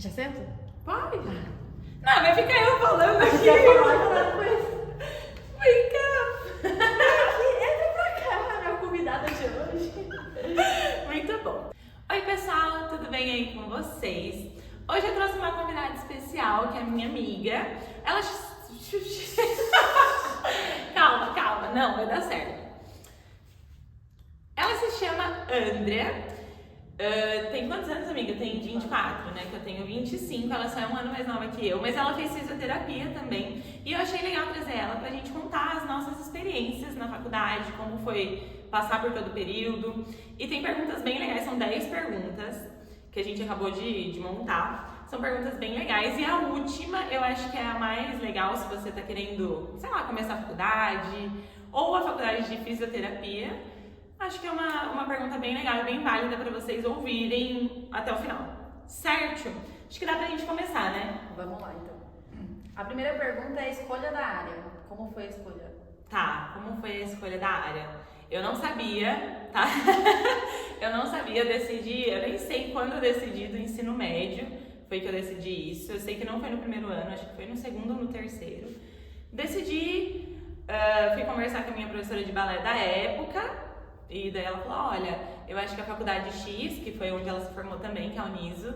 Já sento? Pode. Não, vai ficar eu falando aqui. Vem cá. Entra pra cá, minha convidada de hoje. Muito bom. Oi, pessoal, tudo bem aí com vocês? Hoje eu trouxe uma convidada especial, que é a minha amiga. Ela... Calma, não, vai dar certo. Ela se chama Andrea. Tem quantos anos, amiga? Tem 24, né? Que eu tenho 25, ela só é um ano mais nova que eu, mas ela fez fisioterapia também. E eu achei legal trazer ela pra gente contar as nossas experiências na faculdade, como foi passar por todo o período. E tem perguntas bem legais, são 10 perguntas que a gente acabou de montar. São perguntas bem legais. E a última, eu acho que é a mais legal se você tá querendo, sei lá, começar a faculdade ou a faculdade de fisioterapia. Acho que é uma pergunta bem legal e bem válida para vocês ouvirem até o final, certo? Acho que dá pra gente começar, né? Vamos lá, então. A primeira pergunta é a escolha da área. Como foi a escolha? Tá, como foi a escolha da área? Eu não sabia, tá? Eu não sabia decidir, eu nem sei quando eu decidi do ensino médio, foi que eu decidi isso. Eu sei que não foi no primeiro ano, acho que foi no segundo ou no terceiro. Decidi, fui conversar com a minha professora de balé da época. E daí ela falou, olha, eu acho que a faculdade X, que foi onde ela se formou também, que é a Uniso,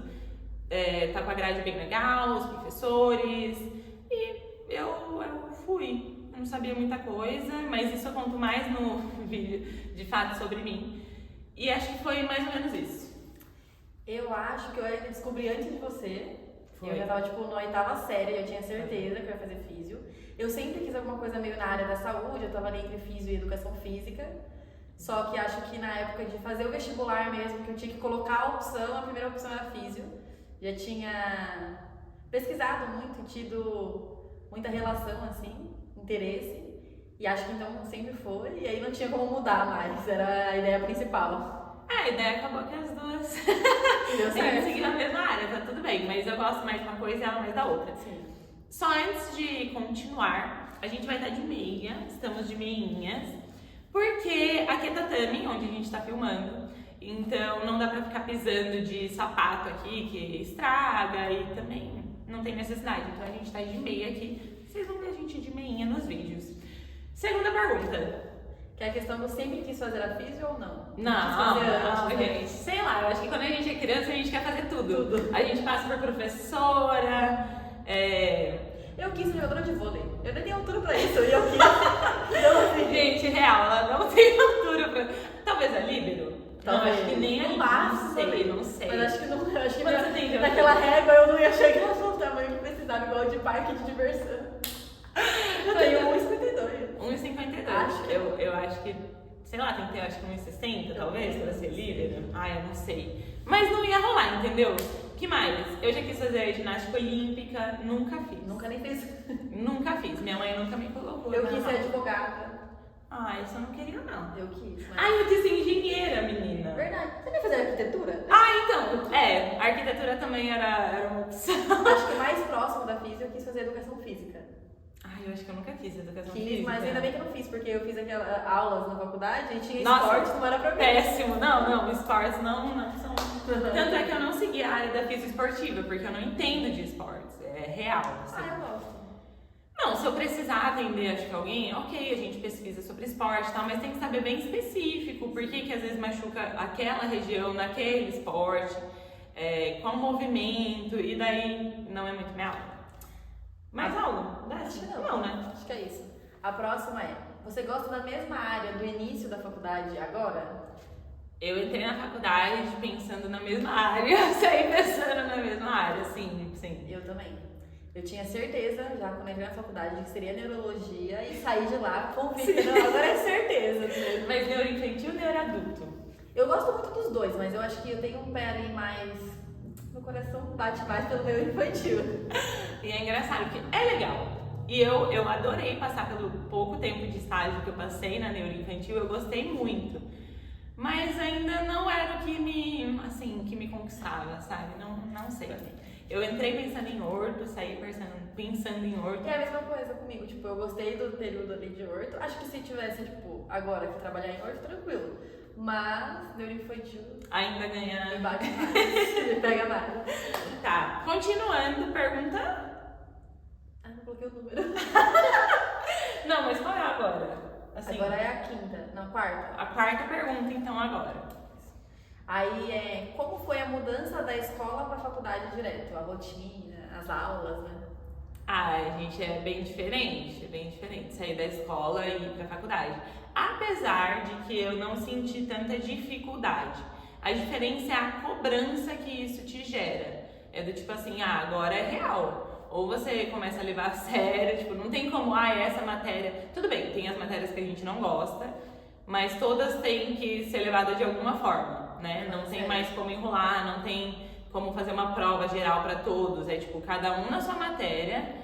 tá com a grade bem legal, os professores, e eu fui. Eu não sabia muita coisa, mas isso eu conto mais no vídeo, de fato, sobre mim. E acho que foi mais ou menos isso. Eu acho que eu ainda descobri antes de você. Foi. Eu já tava, tipo, na 8ª série, eu tinha certeza que eu ia fazer físio. Eu sempre quis alguma coisa meio na área da saúde, eu tava ali entre físio e educação física. Só que acho que na época de fazer o vestibular mesmo, que eu tinha que colocar a opção, a primeira opção era físio. Já tinha pesquisado muito, tido muita relação, assim, interesse. E acho que então sempre foi, e aí não tinha como mudar mais, era a ideia principal. A ideia acabou que as duas Deu certo. seguiram a mesma área, tá tudo bem, mas eu gosto mais de uma coisa e ela mais da outra. Sim. Só antes de continuar, a gente vai estar de meia, estamos de meinhas. Porque aqui é tatame, onde a gente tá filmando, então não dá pra ficar pisando de sapato aqui, que estraga e também não tem necessidade. Então a gente tá de meia aqui, vocês vão ver a gente de meinha nos vídeos. Segunda pergunta. Que é a questão do sempre quis fazer a físio ou não? Não, gente, sei lá, eu acho que quando a gente é criança a gente quer fazer tudo. A gente passa por professora, Eu quis ser jogadora de vôlei. Eu nem tenho altura pra isso, e eu quis. Então, assim, Gente, real, ela não tem altura pra... Talvez a líbero? Talvez. Não, acho que nem a No líbero. máximo, Não sei. Mas acho que não. Acho que Quanto você tem de naquela altura? régua eu não ia chegar no tamanho que precisava, igual de parque de diversão. Eu tenho 1,52. 1,52. Acho que- Eu acho que, sei lá, tem que ter acho que 1,60 talvez pra ser líbero. Ai, eu não sei. Mas não ia rolar, entendeu? Que mais? Eu já quis fazer ginástica olímpica, nunca fiz. Nunca nem fiz. Nunca fiz. Minha mãe nunca me colocou. Eu na quis ser aula. advogada. Ah, isso eu não queria, não. Eu quis. Mas... Ai, eu quis ser engenheira, menina. Verdade. Você nem fazer arquitetura? Ah, então, a arquitetura também era uma opção. Acho que o mais próximo da física eu quis fazer educação física. Ai, eu acho que eu nunca quis educação Quis, física. mas ainda bem que eu não fiz, porque eu fiz aquelas aulas na faculdade e tinha Nossa, esporte, não era pra mim. Péssimo, não, esportes não são. Tanto é que eu não segui a área da fisioesportiva, porque eu não entendo de esportes, é real. Assim. Ah, eu gosto. Não, se eu precisar atender, acho que alguém, ok, a gente pesquisa sobre esporte e tal, mas tem que saber bem específico, por que às vezes machuca aquela região, naquele esporte, qual movimento, e daí não é muito minha aula. Mais aula? Acho que não. Não, né? Acho que é isso. A próxima é: você gosta da mesma área do início da faculdade agora? Eu entrei na faculdade pensando na mesma área, saí pensando na mesma área, sim. Eu também. Eu tinha certeza, já quando entrei na faculdade, que seria neurologia e saí de lá convicta. Não, agora é certeza mesmo. Mas neuroinfantil ou neuroadulto? Eu gosto muito dos dois, mas eu acho que eu tenho um pé ali mais... Meu coração bate mais pelo neuroinfantil. E é engraçado que é legal. E eu adorei passar pelo pouco tempo de estágio que eu passei na neuroinfantil, eu gostei muito. Mas ainda não era o que me conquistava, sabe? Não sei. Eu entrei pensando em orto, saí pensando em orto. É a mesma coisa comigo, tipo, eu gostei do período ali de orto. Acho que se tivesse, tipo, agora que trabalhar em orto, tranquilo. Mas neuroinfantil Ainda ganha. me bate mais, me pega mais. Tá. Continuando, pergunta... Ah, não coloquei o número. Não, mas qual é agora? Assim, Agora é a quinta, não, a quarta. a quarta pergunta, então, agora. Aí como foi a mudança da escola para a faculdade direto? A rotina, as aulas, né? Gente, é bem diferente sair da escola e ir pra faculdade. Apesar de que eu não senti tanta dificuldade. A diferença é a cobrança que isso te gera. É do tipo assim, agora é real. Ou você começa a levar a sério, tipo, não tem como, essa matéria... Tudo bem, tem as matérias que a gente não gosta, mas todas têm que ser levadas de alguma forma, né? Não tem mais como enrolar, não tem como fazer uma prova geral para todos. É tipo, cada um na sua matéria,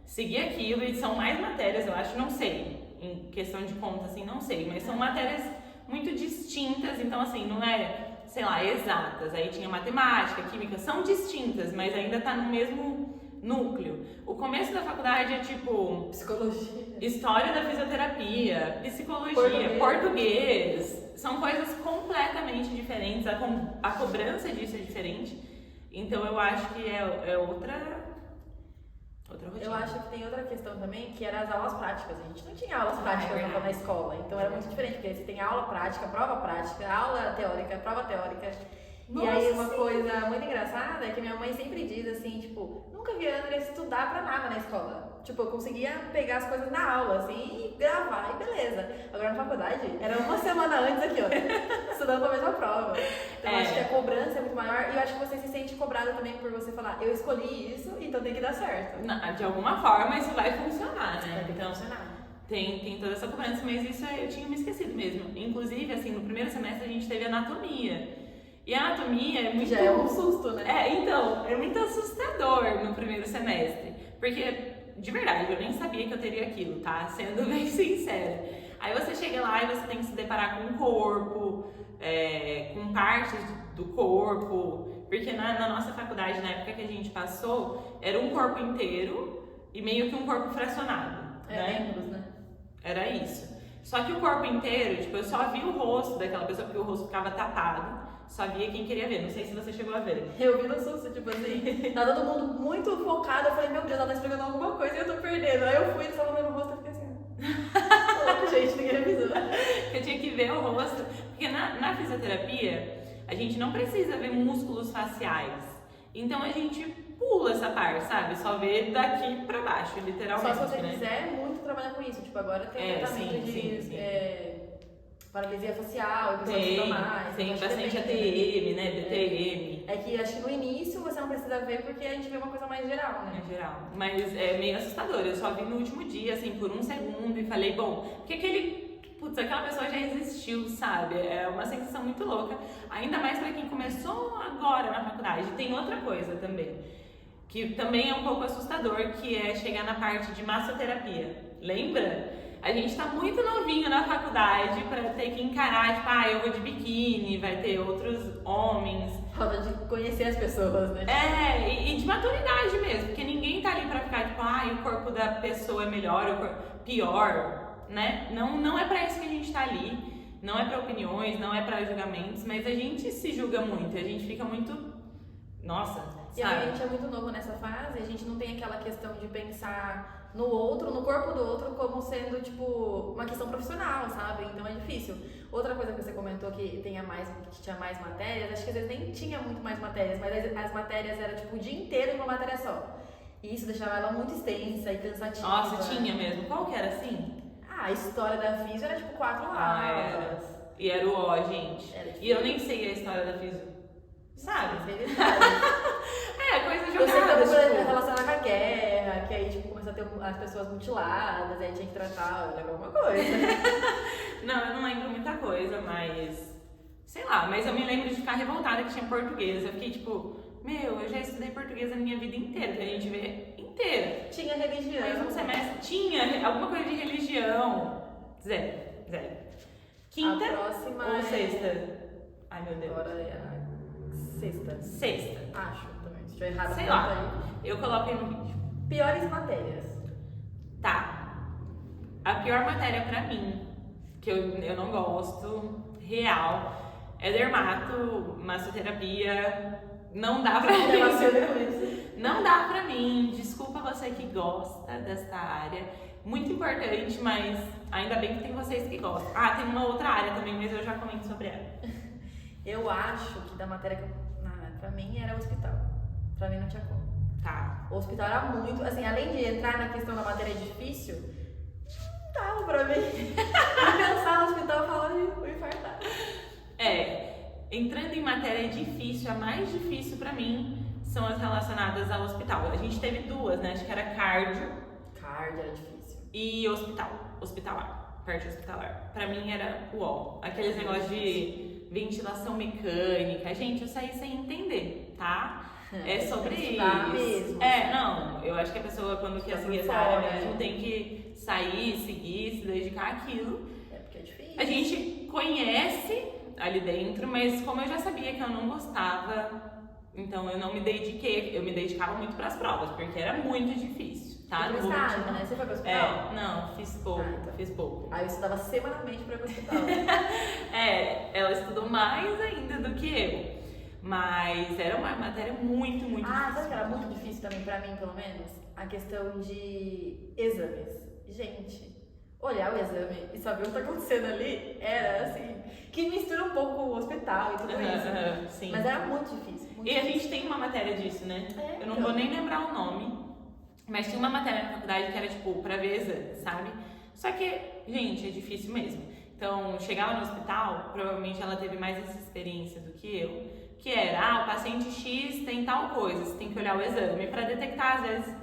seguir aquilo, e são mais matérias, eu acho, não sei. Em questão de conta, assim, não sei, mas são matérias muito distintas, então assim, não é, sei lá, exatas. Aí tinha matemática, química, são distintas, mas ainda tá no mesmo núcleo. O começo da faculdade é tipo... Psicologia. História da fisioterapia, psicologia, português. São coisas completamente diferentes, a cobrança disso é diferente. Então eu acho que é outra rotina. Eu acho que tem outra questão também, que era as aulas práticas. A gente não tinha aulas práticas na escola, então era muito diferente, porque você tem aula prática, aula teórica, prova teórica. Nossa, e aí uma coisa muito engraçada é que minha mãe sempre diz assim, tipo, nunca vi a André estudar pra nada na escola. Tipo, eu conseguia pegar as coisas na aula, assim, e gravar, e beleza. Agora na faculdade, era uma semana antes aqui, ó, estudando pra mesma prova. Então eu acho que a cobrança é muito maior, e eu acho que você se sente cobrada também por você falar, eu escolhi isso, então tem que dar certo. De alguma forma isso vai funcionar, né? Então, funcionar. Tem toda essa cobrança, mas isso eu tinha me esquecido mesmo. Inclusive, assim, no primeiro semestre a gente teve anatomia. E a anatomia é muito... Já é um susto, né? Então, é muito assustador no primeiro semestre. Porque, de verdade, eu nem sabia que eu teria aquilo, tá? Sendo bem sincera. Aí você chega lá e você tem que se deparar com o corpo, com partes do corpo. Porque na nossa faculdade, na época que a gente passou, era um corpo inteiro e meio que um corpo fracionado. Membros, né? Era isso. Só que o corpo inteiro, tipo, eu só vi o rosto daquela pessoa, porque o rosto ficava tapado. Só via quem queria ver, não sei se você chegou a ver. Eu vi no susto, tipo assim, tá todo mundo muito focado, eu falei, meu Deus, ela tá explicando alguma coisa e eu tô perdendo. Aí eu fui, eles estavam vendo o rosto e fiquei assim, gente, ninguém avisou. Eu tinha que ver o rosto, porque na fisioterapia, a gente não precisa ver músculos faciais. Então a gente pula essa parte, sabe? Só vê daqui pra baixo, literalmente. Só se você né? quiser muito trabalhar com isso, tipo, agora tem tratamento de paralisia facial e pessoas que mais. Tem bastante ATM, né? BTM. É que acho que no início você não precisa ver porque a gente vê uma coisa mais geral, né? É geral. Mas é meio assustador. Eu só vi no último dia, assim, por um segundo e falei, bom, porque aquela pessoa já existiu, sabe? É uma sensação muito louca. Ainda mais pra quem começou agora na faculdade. Tem outra coisa também, que também é um pouco assustador, que é chegar na parte de massoterapia. Lembra? A gente tá muito novinho na faculdade pra ter que encarar, tipo, eu vou de biquíni, vai ter outros homens. Falta de conhecer as pessoas, né? E de maturidade mesmo, porque ninguém tá ali pra ficar, tipo, o corpo da pessoa é melhor, o corpo pior, né? Não é pra isso que a gente tá ali, não é pra opiniões, não é pra julgamentos, mas a gente se julga muito, a gente fica muito... Nossa, e sabe? a gente é muito novo nessa fase, a gente não tem aquela questão de pensar no outro, no corpo do outro, como sendo, tipo, uma questão profissional, sabe? Então é difícil. Outra coisa que você comentou que tinha mais matérias, acho que às vezes nem tinha muito mais matérias, mas as matérias eram, tipo, o dia inteiro em uma matéria só. E isso deixava ela muito extensa e cansativa. Nossa, tinha mesmo. Qual que era assim? A história da físio era, tipo, 4 aulas. Era. E era o ó, gente. E eu nem sei a história da físio. Sabe? Coisa jogada. Eu sei que tipo... relacionada com a guerra, que aí tipo, começou a ter as pessoas mutiladas, aí tinha que tratar, eu lembro alguma coisa. Não, eu não lembro muita coisa, mas... Sei lá, mas eu me lembro de ficar revoltada que tinha português. Eu fiquei tipo, eu já estudei português a minha vida inteira, que a gente vê inteira. Tinha religião. Mas um semestre tinha alguma coisa de religião. Zero. Quinta a próxima ou sexta? Ai, meu Deus. Agora é a sexta. Acho. Também. Se estiver errado, sei lá. Aí. Eu coloquei no vídeo. Piores matérias. Tá. A pior matéria pra mim, que eu não gosto, real, é dermato, massoterapia, Não dá pra Não mim. relaciona com isso. Não dá pra mim. Desculpa você que gosta desta área. Muito importante, mas ainda bem que tem vocês que gostam. Ah, tem uma outra área também, mas eu já comento sobre ela. Eu acho que da matéria que pra mim era hospital. Pra mim não tinha como. Tá. O hospital era muito, assim, além de entrar na questão da matéria difícil, não dava pra mim. Pensar no hospital e falar, vou infartar. Entrando em matéria difícil, a mais difícil pra mim são as relacionadas ao hospital. A gente teve duas, né? Acho que era cardio. Cardio era difícil. E hospitalar, parte hospitalar. Pra mim era uó, aqueles negócios de ventilação mecânica. Gente, eu saí sem entender, tá? É sobre isso. Mesmo. Não, eu acho que a pessoa quando quer seguir essa área mesmo tem que sair, seguir, se dedicar àquilo. É porque é difícil. A gente conhece ali dentro, mas como eu já sabia que eu não gostava, então eu não me dediquei. Eu me dedicava muito pras provas, porque era muito difícil. Tá? No estágio, né? Você foi pro hospital? Não, fiz pouco, então. fiz pouco. Aí eu estudava semanalmente pra ir pro hospital. Ela estudou mais ainda do que eu. Mas era uma matéria muito difícil. Sabe que era muito difícil também pra mim, pelo menos? A questão de exames. Gente, olhar o exame e saber o que tá acontecendo ali era assim, que mistura um pouco o hospital e tudo isso. Sim. Mas era muito difícil. Muito difícil. A gente tem uma matéria disso, né? Eu não então. vou nem lembrar o nome. Mas tinha uma matéria na faculdade que era tipo pra ver exame, sabe? Só que, gente, é difícil mesmo. Então, chegava no hospital, provavelmente ela teve mais essa experiência do que eu, que era, o paciente X tem tal coisa, você tem que olhar o exame pra detectar, às vezes.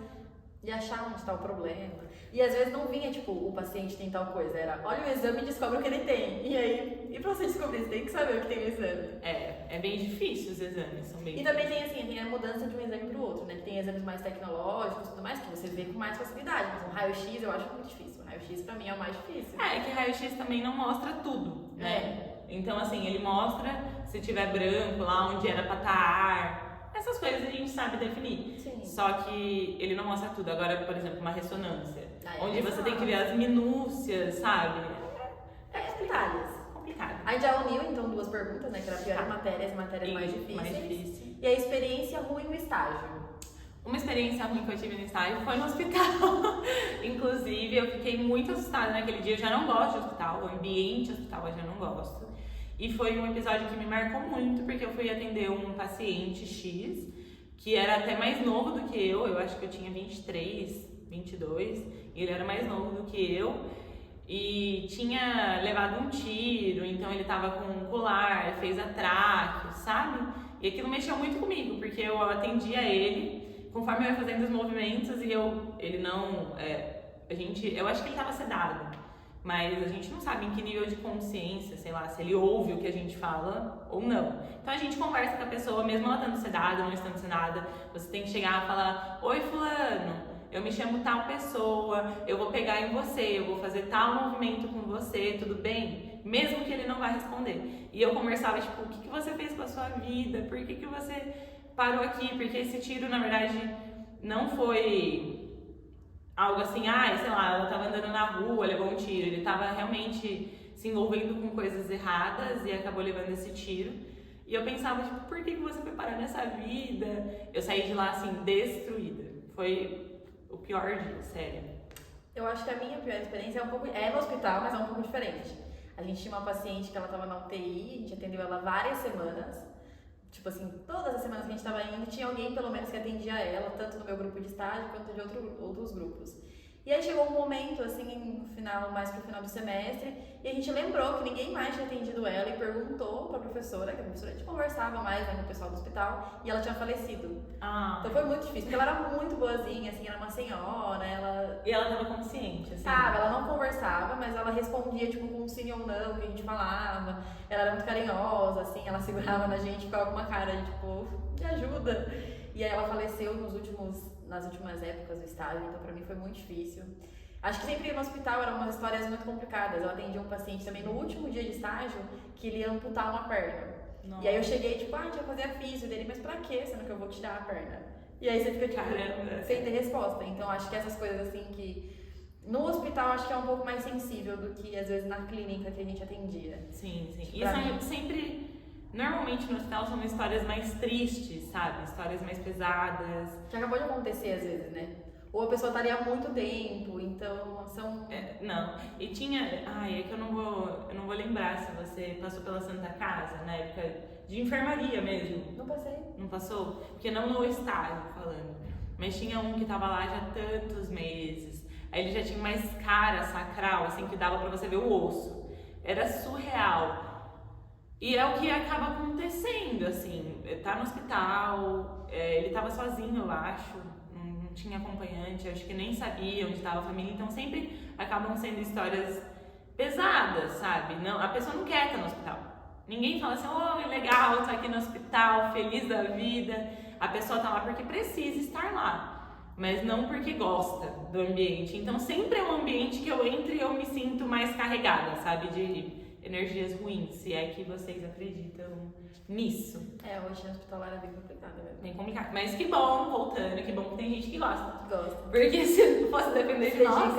E achar onde tá o problema. E às vezes não vinha, tipo, o paciente tem tal coisa, era, olha o exame e descobre o que ele tem. E aí, e pra você descobrir, você tem que saber o que tem no exame. É bem difícil os exames, são bem difíceis. Também tem assim, tem a mudança de um exame pro outro, né? Que tem exames mais tecnológicos e tudo mais, que você vê com mais facilidade. Mas um raio-x eu acho muito difícil. O raio-x pra mim é o mais difícil. Que raio-x também não mostra tudo, né? Então, assim, ele mostra se tiver branco lá onde era pra estar. Essas coisas a gente sabe definir. Sim. Só que ele não mostra tudo. Agora, por exemplo, uma ressonância, onde você exato. tem que ver as minúcias, sabe? Detalhes. Complicado. Aí já uniu, então, duas perguntas, né? Que era piores matérias, matérias mais difíceis. E a experiência ruim no estágio. Uma experiência ruim que eu tive no estágio foi no hospital. Inclusive, eu fiquei muito assustada naquele dia. Eu já não gosto de hospital, o ambiente hospital eu já não gosto. E foi um episódio que me marcou muito, porque eu fui atender um paciente X, que era até mais novo do que eu acho que eu tinha 23, 22, e ele era mais novo do que eu, e tinha levado um tiro, então ele tava com um colar, fez a traque, sabe? E aquilo mexeu muito comigo, porque eu atendia ele, conforme eu ia fazendo os movimentos, e ele não, eu acho que ele tava sedado. Mas a gente não sabe em que nível de consciência, sei lá, se ele ouve o que a gente fala ou não. Então a gente conversa com a pessoa, mesmo ela estando sedada, não estando sedada, você tem que chegar e falar: oi fulano, eu me chamo tal pessoa, eu vou pegar em você, eu vou fazer tal movimento com você, tudo bem? Mesmo que ele não vai responder. E eu conversava, tipo, o que você fez com a sua vida? Por que você parou aqui? Porque esse tiro, na verdade, não foi algo assim, sei lá, ela tava andando na rua, levou um tiro. Ele tava realmente se envolvendo com coisas erradas e acabou levando esse tiro. E eu pensava, tipo, por que você foi parar nessa vida? Eu saí de lá, assim, destruída. Foi o pior dia, sério. Eu acho que a minha pior experiência é no hospital, mas é um pouco diferente. A gente tinha uma paciente que ela tava na UTI, a gente atendeu ela várias semanas. Tipo assim, todas as semanas que a gente tava indo, tinha alguém pelo menos que atendia ela, tanto no meu grupo de estágio quanto de outros grupos. E aí chegou um momento, assim, no final, mais pro final do semestre, e a gente lembrou que ninguém mais tinha atendido ela e perguntou pra professora, que a professora a gente conversava mais, né, com o pessoal do hospital, e ela tinha falecido. Então foi muito difícil, porque ela era muito boazinha, assim, era uma senhora, E ela tava consciente, assim. Ela não conversava, mas ela respondia, tipo, com um sim ou não, que a gente falava. Ela era muito carinhosa, assim, ela segurava na gente, ficava com uma cara de, tipo, me ajuda. E aí ela faleceu nas últimas épocas do estágio, então pra mim foi muito difícil. Acho que sempre no hospital eram umas histórias muito complicadas. Eu atendi um paciente também no último dia de estágio que ele ia amputar uma perna. Nossa. E aí eu cheguei, tipo, a gente vai fazer a físio dele, mas pra quê? Sendo que eu vou tirar a perna. E aí você fica, tipo, sem ter resposta. Então acho que essas coisas assim que no hospital acho que é um pouco mais sensível do que às vezes na clínica que a gente atendia. Sim. E são sempre Normalmente no hospital são histórias mais tristes, sabe? Histórias mais pesadas. Que acabou de acontecer às vezes, né? Ou a pessoa estaria há muito tempo, então são... Não, e tinha... Ai, é que eu não vou lembrar se você passou pela Santa Casa, na época de enfermaria mesmo. Não passei. Não passou? Porque não no estágio, falando. Mas tinha um que tava lá já há tantos meses. Aí ele já tinha uma escara sacral, assim, que dava pra você ver o osso. Era surreal. E é o que acaba acontecendo, assim. Tá no hospital, ele tava sozinho, eu acho. Não tinha acompanhante, acho que nem sabia onde estava a família. Então sempre acabam sendo histórias pesadas, sabe? Não, a pessoa não quer estar no hospital. Ninguém fala assim, oh, legal, tô aqui no hospital, feliz da vida. A pessoa tá lá porque precisa estar lá, mas não porque gosta do ambiente. Então sempre é um ambiente que eu entro e eu me sinto mais carregada, sabe? De energias ruins, se é que vocês acreditam nisso. Hoje no hospitalar é bem complicado mesmo. Bem complicado. Mas que bom, voltando, que bom que tem gente que gosta. Gosta. Porque se não fosse depender de nós,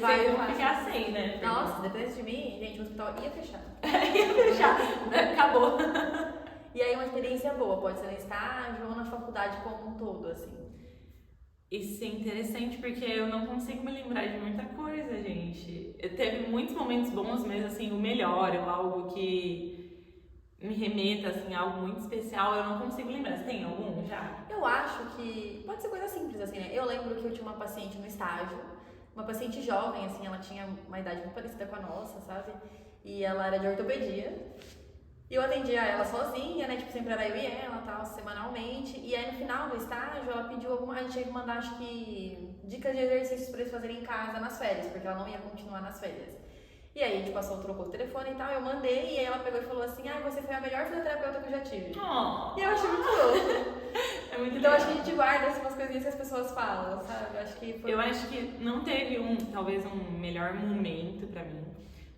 vai ficar sem, né? Nossa, se dependesse de mim, gente, o hospital ia fechar. Ia fechar, acabou. E aí uma experiência boa, pode ser no estágio ou na faculdade como um todo, assim. Isso é interessante porque eu não consigo me lembrar de muita coisa, gente. Teve muitos momentos bons, mas assim, o melhor, ou algo que me remeta, assim, a algo muito especial, eu não consigo lembrar. Você tem algum já? Eu acho que pode ser coisa simples, assim, né? Eu lembro que eu tinha uma paciente no estágio, uma paciente jovem, assim, ela tinha uma idade muito parecida com a nossa, sabe? E ela era de ortopedia. E eu atendia ela sozinha, né? Tipo, sempre era eu e ela, tal, semanalmente. E aí no final do estágio, ela pediu a gente tinha que mandar, acho que, dicas de exercícios pra eles fazerem em casa nas férias, porque ela não ia continuar nas férias. E aí a gente trocou o telefone e tal, eu mandei, e aí ela pegou e falou assim, você foi a melhor fisioterapeuta que eu já tive. Oh. E eu achei muito louco. É muito então legal. acho que a gente guarda assim, umas coisinhas que as pessoas falam, sabe? Eu acho que não teve talvez um melhor momento pra mim.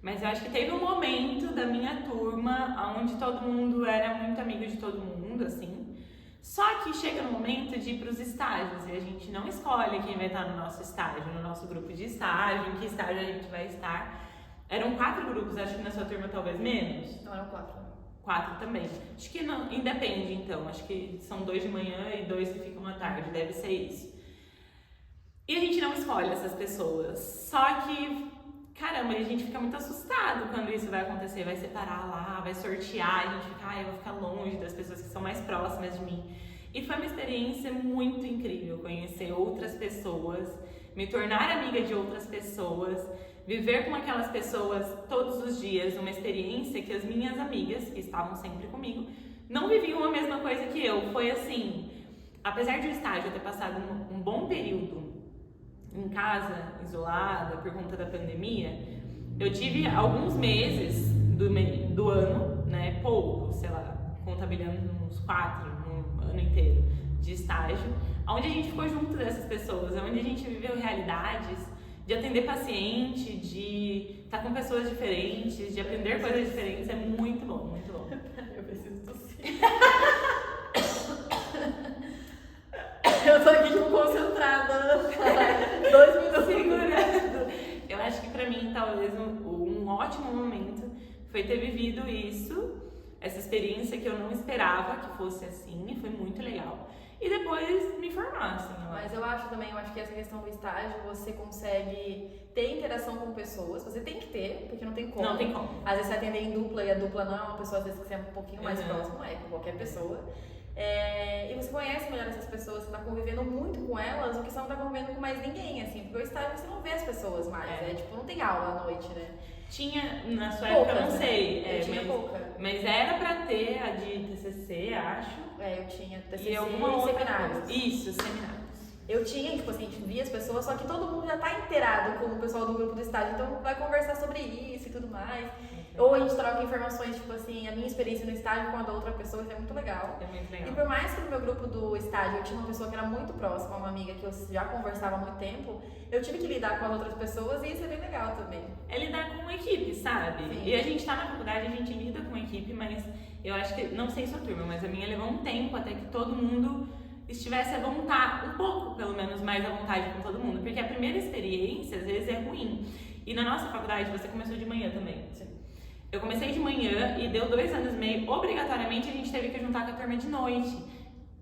Mas eu acho que teve um momento da minha turma onde todo mundo era muito amigo de todo mundo, assim. Só que chega no momento de ir para os estágios e a gente não escolhe quem vai estar no nosso estágio, no nosso grupo de estágio, em que estágio a gente vai estar. Eram 4 grupos, acho que na sua turma talvez menos. Não, eram 4. 4 também. Acho que não, independe então, acho que são 2 de manhã e 2 que ficam à tarde, deve ser isso. E a gente não escolhe essas pessoas, só que... Caramba, a gente fica muito assustado quando isso vai acontecer, vai separar lá, vai sortear, a gente fica, eu vou ficar longe das pessoas que são mais próximas de mim. E foi uma experiência muito incrível conhecer outras pessoas, me tornar amiga de outras pessoas, viver com aquelas pessoas todos os dias, uma experiência que as minhas amigas, que estavam sempre comigo, não viviam a mesma coisa que eu. Foi assim, apesar de o estágio ter passado um bom período em casa, isolada, por conta da pandemia, eu tive alguns meses do ano, né, pouco, sei lá, contabilizando uns 4 no ano inteiro de estágio, onde a gente ficou junto dessas pessoas, onde a gente viveu realidades de atender paciente, de estar com pessoas diferentes, de aprender coisas diferentes, é muito bom, muito bom. Eu preciso tossir. Eu tô aqui tipo concentrada. 2 minutos segurando. Eu acho que pra mim, talvez, um ótimo momento foi ter vivido isso, essa experiência que eu não esperava que fosse assim, e foi muito legal. E depois me formar, assim. Mas eu acho que essa questão do estágio, você consegue ter interação com pessoas, você tem que ter, porque não tem como. Não tem como. Às vezes você atender em dupla e a dupla não é uma pessoa, às vezes, que você é um pouquinho mais próximo, com qualquer pessoa. E você conhece melhor essas pessoas, você tá convivendo muito com elas, o que você não tá convivendo com mais ninguém, assim, porque o estágio você não vê as pessoas mais, tipo, não tem aula à noite, né? Tinha, na sua poucas, época, eu não sei, tinha pouca. Mas era pra ter a de TCC, acho. Eu tinha TCC e alguma outra seminários. Coisa. Isso, seminários. Eu tinha, tipo assim, a gente via as pessoas, só que todo mundo já tá inteirado com o pessoal do grupo do estágio, então vai conversar sobre isso e tudo mais. Ou a gente troca informações, tipo assim, a minha experiência no estágio com a da outra pessoa, isso é muito legal. É muito legal. E por mais que no meu grupo do estágio eu tinha uma pessoa que era muito próxima, uma amiga que eu já conversava há muito tempo, eu tive que lidar com as outras pessoas e isso é bem legal também. É lidar com uma equipe, sabe? Sim. E a gente tá na faculdade, a gente lida com equipe, mas eu acho que, não sei sua turma, mas a minha levou um tempo até que todo mundo estivesse à vontade, um pouco pelo menos mais à vontade com todo mundo, porque a primeira experiência às vezes é ruim. E na nossa faculdade, você começou de manhã também. Sim. Eu comecei de manhã e deu 2 anos e meio, obrigatoriamente a gente teve que juntar com a turma de noite.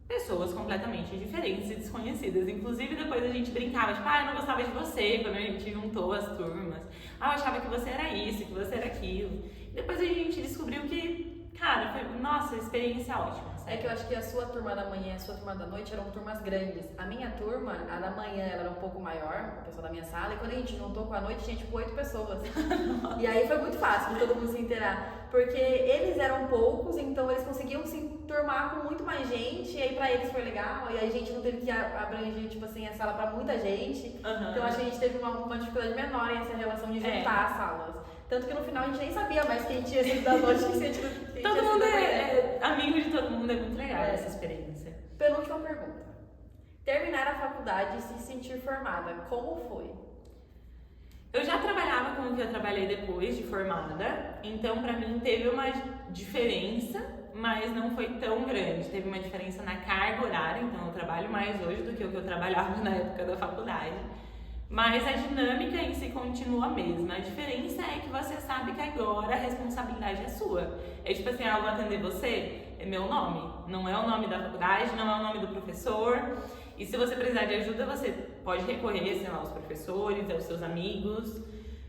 Pessoas completamente diferentes e desconhecidas. Inclusive depois a gente brincava, tipo, eu não gostava de você, quando a gente juntou as turmas. Eu achava que você era isso, que você era aquilo. E depois a gente descobriu que, cara, foi, nossa, experiência ótima. É que eu acho que a sua turma da manhã e a sua turma da noite eram turmas grandes. A minha turma, a da manhã, ela era um pouco maior, o pessoal da minha sala, e quando a gente juntou com a noite, tinha tipo 8 pessoas. E aí foi muito fácil de todo mundo se inteirar. Porque eles eram poucos, então eles conseguiam se turmar com muito mais gente, e aí pra eles foi legal, e aí a gente não teve que abranger, tipo assim, a sala pra muita gente. Então acho que a gente teve uma dificuldade menor em essa relação de juntar as salas. Tanto que no final a gente nem sabia mais quem tinha sido da noite, quem tinha sido. Todo mundo é amigo de todo mundo, é muito legal essa experiência. Penúltima pergunta. Terminar a faculdade e se sentir formada, como foi? Eu já trabalhava com o que eu trabalhei depois de formada, então pra mim teve uma diferença, mas não foi tão grande. Teve uma diferença na carga horária, então eu trabalho mais hoje do que o que eu trabalhava na época da faculdade. Mas a dinâmica em si continua a mesma. A diferença é que você sabe que agora a responsabilidade é sua. É tipo assim, eu vou atender você, é meu nome. Não é o nome da faculdade, não é o nome do professor. E se você precisar de ajuda, você pode recorrer, sei lá, aos professores, aos seus amigos.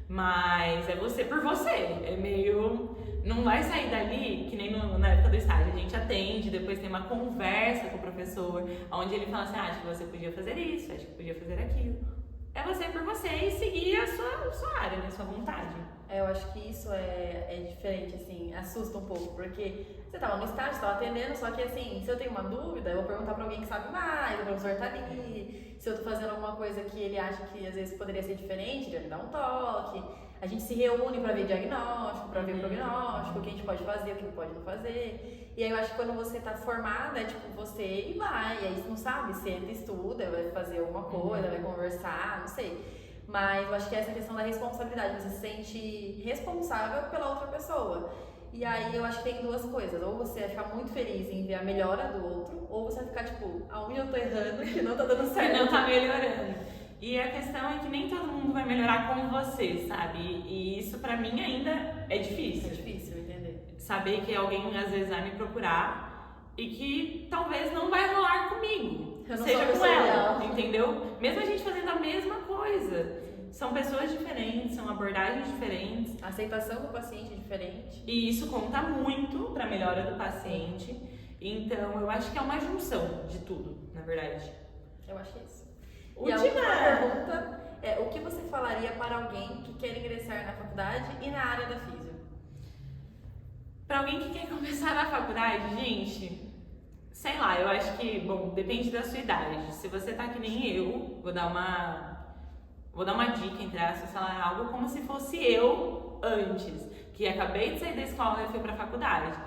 Mas é você por você. É meio... Não vai sair dali, que nem na época do estágio. A gente atende, depois tem uma conversa com o professor, onde ele fala assim, acho que você podia fazer isso, acho que podia fazer aquilo. É você por você e seguir a sua área, né? Sua vontade. Eu acho que isso é diferente, assim, assusta um pouco, porque você tava no estágio, você tava atendendo, só que assim, se eu tenho uma dúvida, eu vou perguntar pra alguém que sabe mais, o professor tá ali. Se eu tô fazendo alguma coisa que ele acha que às vezes poderia ser diferente, ele vai me dar um toque. A gente se reúne pra ver diagnóstico, pra ver prognóstico, o que a gente pode fazer, o que pode não fazer. E aí eu acho que quando você tá formada, é tipo você e vai, e aí você não sabe, senta, estuda, vai fazer alguma coisa, vai conversar, não sei. Mas eu acho que é essa questão da responsabilidade, você se sente responsável pela outra pessoa. E aí eu acho que tem 2 coisas, ou você vai ficar muito feliz em ver a melhora do outro, ou você vai ficar tipo, aonde eu tô errando, que não tá dando certo. Que não tá melhorando. E a questão é que nem todo mundo vai melhorar com você, sabe? E isso pra mim ainda é difícil. É difícil entender. Saber que alguém às vezes vai me procurar e que talvez não vai rolar comigo. Seja com ela, entendeu? Mesmo a gente fazendo a mesma coisa. São pessoas diferentes, são abordagens diferentes. A aceitação do paciente é diferente. E isso conta muito pra melhora do paciente. Então eu acho que é uma junção de tudo, na verdade. Eu acho que é isso. Última E a última pergunta é: o que você falaria para alguém que quer ingressar na faculdade e na área da físio? Pra alguém que quer começar na faculdade, gente, sei lá, eu acho que, bom, depende da sua idade. Se você tá que nem eu, vou dar uma dica, entre aspas, falar algo como se fosse eu antes, que acabei de sair da escola e fui pra faculdade.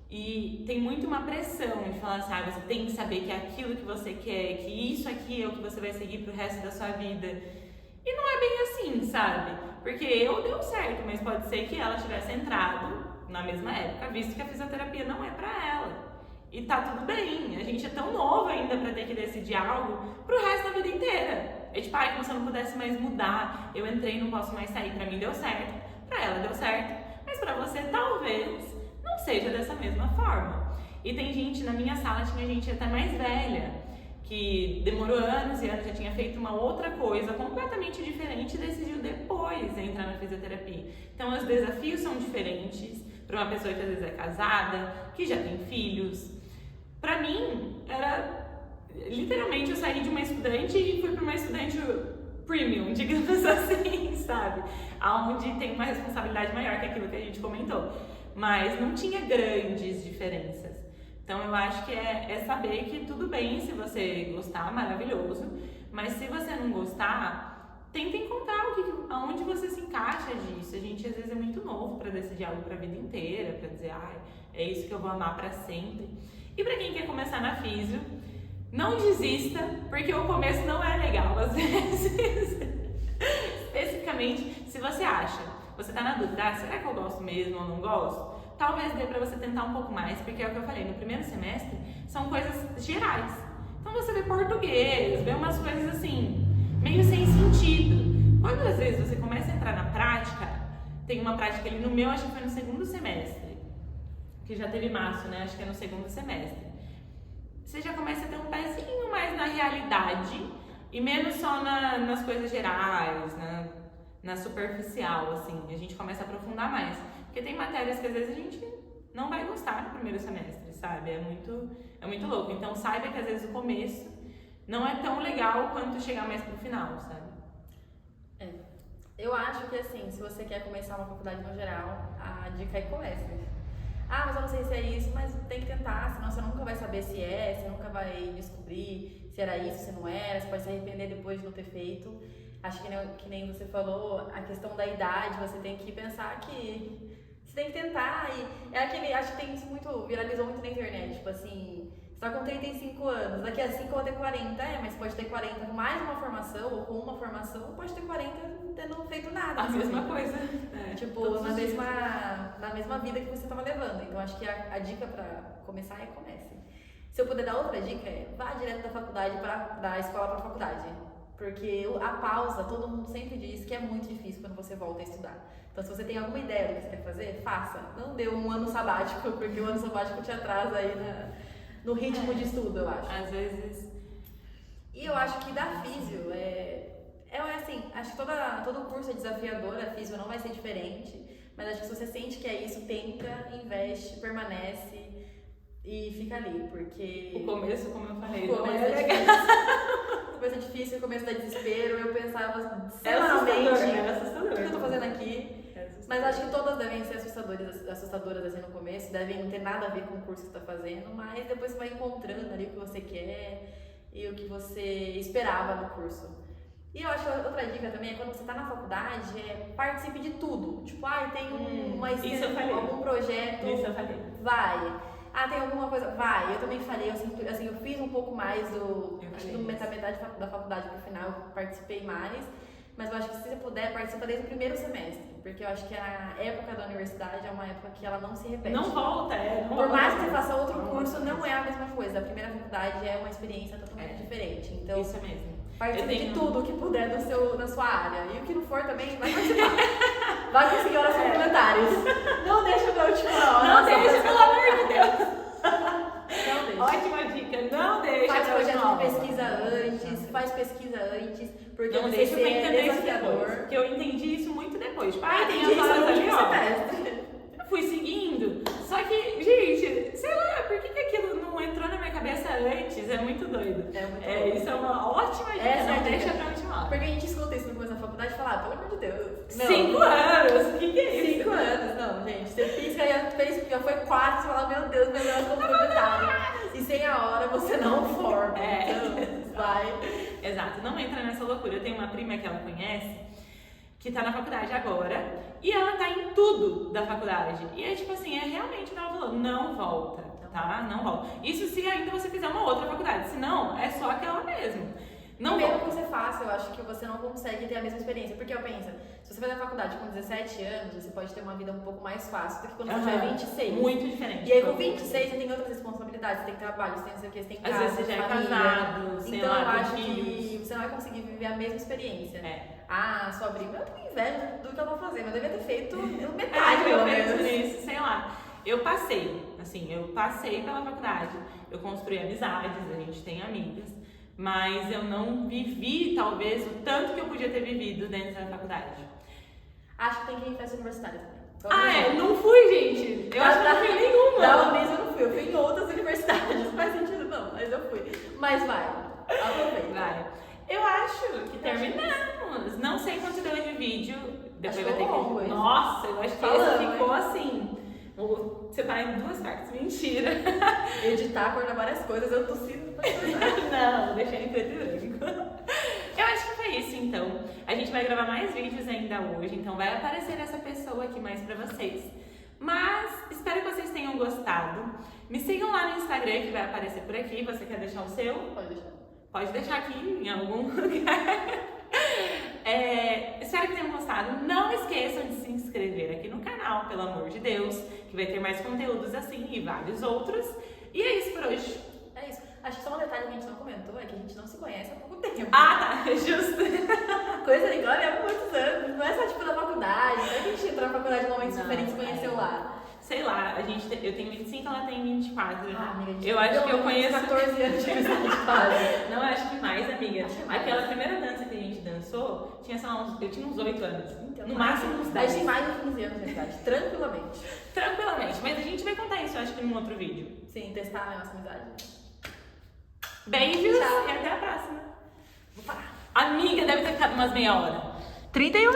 E tem muito uma pressão de falar assim, você tem que saber que é aquilo que você quer, que isso aqui é o que você vai seguir pro resto da sua vida. E não é bem assim, sabe? Porque eu deu certo, mas pode ser que ela tivesse entrado na mesma época, visto que a fisioterapia não é pra ela. E tá tudo bem, a gente é tão novo ainda pra ter que decidir algo pro resto da vida inteira. É tipo, como se eu não pudesse mais mudar, eu entrei e não posso mais sair. Pra mim deu certo, pra ela deu certo, mas pra você talvez não seja dessa mesma forma. E tem gente, na minha sala tinha gente até mais velha, que demorou anos e anos, já tinha feito uma outra coisa completamente diferente e decidiu depois entrar na fisioterapia. Então os desafios são diferentes para uma pessoa que às vezes é casada, que já tem filhos. Pra mim, era literalmente eu saí de uma estudante e fui para uma estudante premium, digamos assim, sabe? Onde tem uma responsabilidade maior que aquilo que a gente comentou. Mas não tinha grandes diferenças. Então eu acho que é saber que tudo bem se você gostar, maravilhoso. Mas se você não gostar, tenta encontrar aonde você se encaixa disso. A gente às vezes é muito novo para decidir algo para a vida inteira, para dizer, é isso que eu vou amar para sempre. E para quem quer começar na físio, não desista, porque o começo não é legal às vezes. Especificamente, se você acha, você tá na dúvida, será que eu gosto mesmo ou não gosto? Talvez dê pra você tentar um pouco mais, porque é o que eu falei, no primeiro semestre são coisas gerais. Então você vê português, vê umas coisas assim, meio sem sentido. Quando às vezes você começa a entrar na prática, tem uma prática ali no meu, acho que foi no segundo semestre, que já teve março, né? Acho que é no segundo semestre. Você já começa a ter um pezinho mais na realidade e menos só nas coisas gerais, na superficial, assim. A gente começa a aprofundar mais. Porque tem matérias que às vezes a gente não vai gostar no primeiro semestre, sabe? É muito louco. Então saiba que às vezes o começo não é tão legal quanto chegar mais pro final, sabe? Eu acho que assim, se você quer começar uma faculdade no geral, a dica é que comece. Ah, mas eu não sei se é isso, mas tem que tentar, senão você nunca vai saber se é, você nunca vai descobrir se era isso, se não era, você pode se arrepender depois de não ter feito. Acho que nem você falou, a questão da idade, você tem que pensar que você tem que tentar. E é aquele, acho que tem isso muito, viralizou muito na internet, tipo assim, você tá com 35 anos, daqui a 5 eu vou ter 40, mas você pode ter 40 com mais uma formação ou com uma formação, pode ter 40 não tendo feito nada. A mesma coisa. Tipo, na mesma vida que você tava levando. Então acho que a dica pra começar é comece. Se eu puder dar outra dica vá direto da faculdade da escola pra faculdade. Porque a pausa, todo mundo sempre diz que é muito difícil quando você volta a estudar. Então se você tem alguma ideia do que você quer fazer, faça. Não dê um ano sabático, porque o ano sabático te atrasa aí no ritmo de estudo, eu acho. Às vezes. E eu acho que da físio assim, acho que todo curso é desafiador, a físio não vai ser diferente, mas acho que se você sente que é isso, tenta, investe, permanece e fica ali, porque... O começo, como eu falei, o começo é difícil, o começo dá desespero, eu pensava semanalmente, o que eu tô fazendo aqui? Mas acho que todas devem ser assustadoras assim no começo, devem não ter nada a ver com o curso que você tá fazendo, mas depois você vai encontrando ali o que você quer e o que você esperava do curso. E eu acho que outra dica também é quando você tá na faculdade, participe de tudo. Tipo, tem algum projeto, isso eu falei. Vai. Tem alguma coisa, vai. Eu também falei, eu fiz um pouco mais acho que do metade da faculdade pro final, eu participei mais. Mas eu acho que se você puder, participa desde o primeiro semestre. Porque eu acho que a época da universidade é uma época que ela não se repete. Não volta, Por mais que você faça outro curso, não é a mesma coisa. A primeira faculdade é uma experiência totalmente diferente. Então, isso mesmo. Participe de tudo que puder na sua área. E o que não for também, vai participar. Vai conseguir horas complementares. Não deixa pra última hora. Não deixa, pelo amor de Deus. Não deixa. Ótima dica, não deixa. Faz projeto de pesquisa antes, faz pesquisa antes, porque não o deixa TCC eu entender é desafiador. Isso porque eu entendi isso muito depois. Tipo, entendi isso no último semestre. Fui seguindo, só que, gente, sei lá, por que aquilo não entrou na minha cabeça antes? É muito doido. É muito doido. Isso é uma ótima dica, Essa não é deixa pra última hora. Porque a gente escuta isso no começo da faculdade e fala, pelo amor de Deus. 5 anos, o que é isso? 5 anos, não, gente. Você pisca e já foi 4, você fala, meu Deus, complementar. E sem a hora você não forma. Então, vai. Exato, não entra nessa loucura. Eu tenho uma prima que ela conhece, que tá na faculdade agora, e ela tá em tudo da faculdade. E é tipo assim, realmente o que ela falou, não volta, tá? Não volta. Isso se ainda você fizer uma outra faculdade, senão é só aquela mesmo. Não mesmo que você faça, eu acho que você não consegue ter a mesma experiência. Porque eu penso, se você faz a faculdade com 17 anos, você pode ter uma vida um pouco mais fácil do que quando você tiver 26. Muito diferente. E aí com 26 você tem outras responsabilidades, você tem trabalho, você tem não sei o que, você tem casa, às vezes você já é casado, sei então lá, eu acho filhos. que você não vai conseguir viver a mesma experiência. Sua prima, eu tenho inveja do que ela vai fazer, mas eu devia ter feito metade, pelo menos. Isso, sei lá. Eu passei pela faculdade, eu construí amizades, a gente tem amigas, mas eu não vivi, talvez, o tanto que eu podia ter vivido dentro da faculdade. Acho que tem que ir em festa universitária também. Não fui, gente. Eu acho que não fui em nenhuma. Da Unis eu não fui, eu fui em outras universidades, não faz sentido não, mas eu fui. Mas vai, aproveita. Vai. Eu acho que terminamos. Não sei quanto deu de vídeo. Depois vai ter que... Nossa, eu acho que esse ficou assim. Vou separar em 2 partes. Mentira. Editar, acordar várias coisas, eu tossindo. Não, deixei em preto e branco. Eu acho que foi isso, então. A gente vai gravar mais vídeos ainda hoje, então vai aparecer essa pessoa aqui mais pra vocês. Mas espero que vocês tenham gostado. Me sigam lá no Instagram, que vai aparecer por aqui. Você quer deixar o seu? Pode deixar. Pode deixar aqui em algum lugar. Espero que tenham gostado. Não esqueçam de se inscrever aqui no canal, pelo amor de Deus, que vai ter mais conteúdos assim e vários outros. E é isso por hoje. É isso. Acho que só um detalhe que a gente não comentou é que a gente não se conhece há pouco tempo. Tá, justo. Coisa de Glória há muitos anos. Não é só tipo da faculdade, não é que a gente entrou na faculdade momentos diferentes conheceu lá? Sei lá, eu tenho 25, ela tem 24. Ah, amiga, eu acho que eu conheço 14 anos de amizade quase. Não, eu acho que mais, amiga. Acho que mais. Aquela primeira dança que a gente dançou, tinha, sei lá, eu tinha uns 8 anos. Então, no máximo uns 10. A gente tem mais de 15 anos de amizade, tranquilamente. Tranquilamente, mas a gente vai contar isso, eu acho que num outro vídeo. Sim, testar a nossa amizade. Beijos Tchau. e até a próxima. Vou parar. Amiga, deve ter ficado umas meia hora. 31